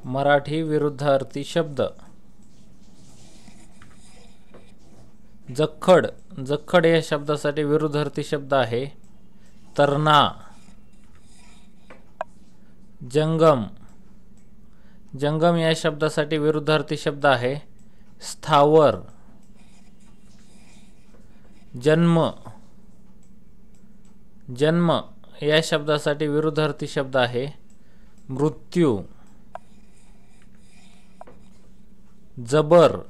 मराठी विरुद्धार्थी शब्द. जख्खड. जख्खड या शब्दासाठी विरुद्धार्थी शब्द आहे तरणा. जंगम. जंगम या शब्दासाठी विरुद्धार्थी शब्द आहे स्थावर. जन्म. जन्म या शब्दासाठी विरुद्धार्थी शब्द आहे मृत्यू. जबर.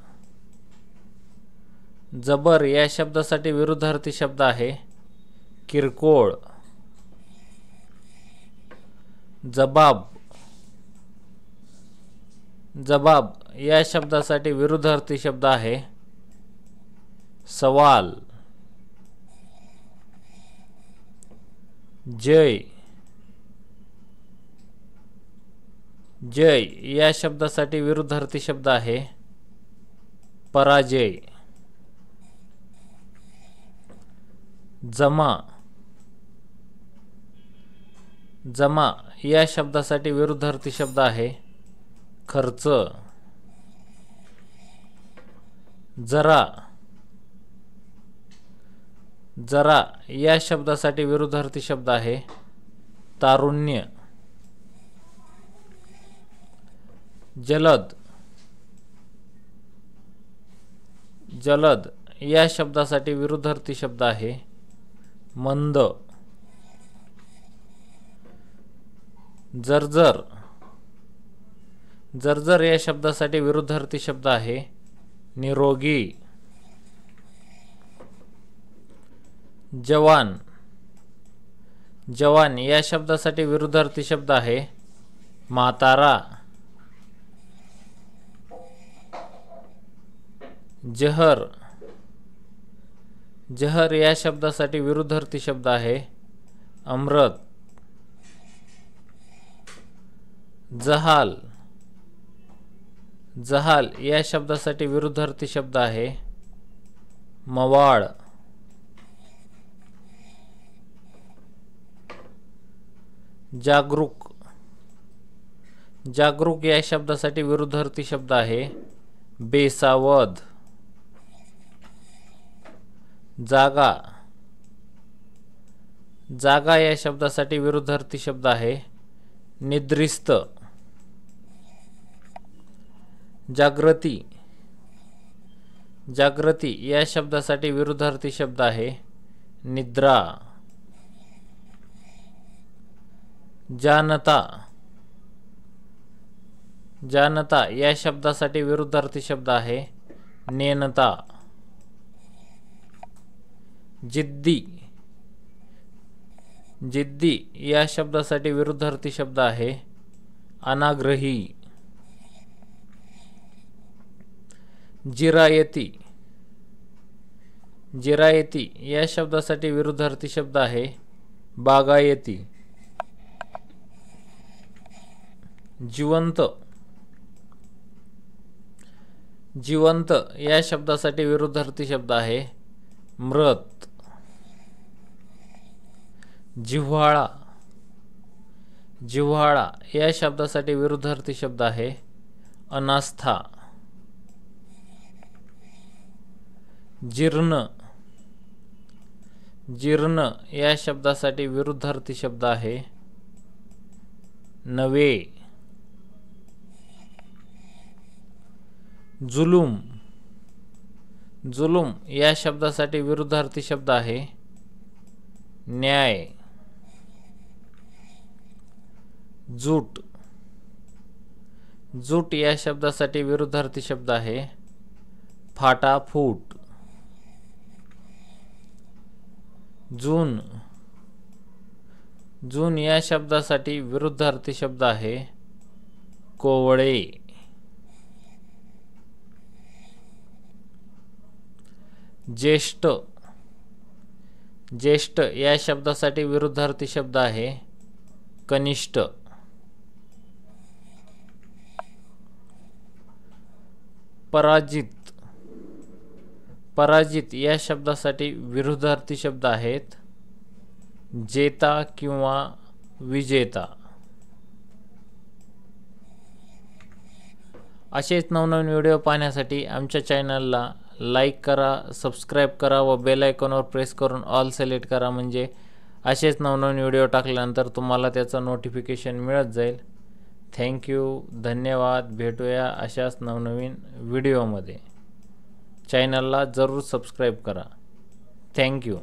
जबर या शब्दासाठी विरुद्धार्थी शब्द आहे किरकोळ. जबाब. जबाब या शब्दासाठी विरुद्धार्थी शब्द आहे सवाल. जय. जय या शब्दासाठी विरुद्धार्थी शब्द आहे पराजय. जमा. जमा या शब्दासाठी विरुद्धार्थी शब्द आहे खर्च. जरा. जरा या शब्दासाठी विरुद्धार्थी शब्द आहे तारुण्य. जलद. जलद या शब्दासाठी विरुद्धार्थी शब्द आहे मंद. जर्जर. जर्जर या शब्दासाठी विरुद्धार्थी शब्द आहे निरोगी. जवान. जवान या शब्दासाठी विरुद्धार्थी शब्द आहे म्हातारा. जहर. जहर या शब्दासाठी विरुद्धार्थी शब्द आहे अमृत. जहाल. जहाल या शब्दासाठी विरुद्धार्थी शब्द आहे मवाळ. जागरूक. जागरूक या शब्दासाठी विरुद्धार्थी शब्द आहे बेसावध. जागा. जागा या शब्दासाठी विरुद्धार्थी शब्द आहे निद्रिस्त. जागृती. जागृती या शब्दासाठी विरुद्धार्थी शब्द आहे निद्रा. जानता. जानता या शब्दासाठी विरुद्धार्थी शब्द आहे नेनता. जिद्दी. जिद्दी या शब्दासाठी विरुद्धार्थी शब्द आहे अनाग्रही. जिरायती. जिरायती या शब्दासाठी विरुद्धार्थी शब्द आहे बागायती. जिवंत. जिवंत या शब्दासाठी विरुद्धार्थी शब्द आहे मृत. जिव्हाळा. जिव्हाळा या शब्दासाठी विरुद्धार्थी शब्द आहे अनास्था. जीर्ण. जीर्ण या शब्दासाठी विरुद्धार्थी शब्द आहे नवे. जुलूम. जुलूम या शब्दासाठी विरुद्धार्थी शब्द आहे न्याय. जूट. जूट या शब्दासाठी विरुद्धार्थी शब्द आहे फाटाफूट. जून. जून या शब्दासाठी विरुद्धार्थी शब्द आहे कोवळे. ज्येष्ठ. ज्येष्ठ या शब्दासाठी विरुद्धार्थी शब्द आहे कनिष्ठ. पराजित. पराजित या शब्दासाठी विरुद्धार्थी शब्द आहेत जेता किंवा विजेता. असेच नवनवीन व्हिडिओ पाहण्यासाठी आमच्या चॅनलला लाईक करा, सबस्क्राईब करा व बेल आयकॉनवर प्रेस करून ऑल सिलेक्ट करा, म्हणजे असेच नवनवीन व्हिडिओ टाकल्यानंतर तुम्हाला त्याचं नोटिफिकेशन मिळत जाईल. थँक्यू, धन्यवाद. भेटूया अशाच नवनवीन व्हिडिओमध्ये. चॅनलला जरूर सबस्क्राईब करा. थँक्यू.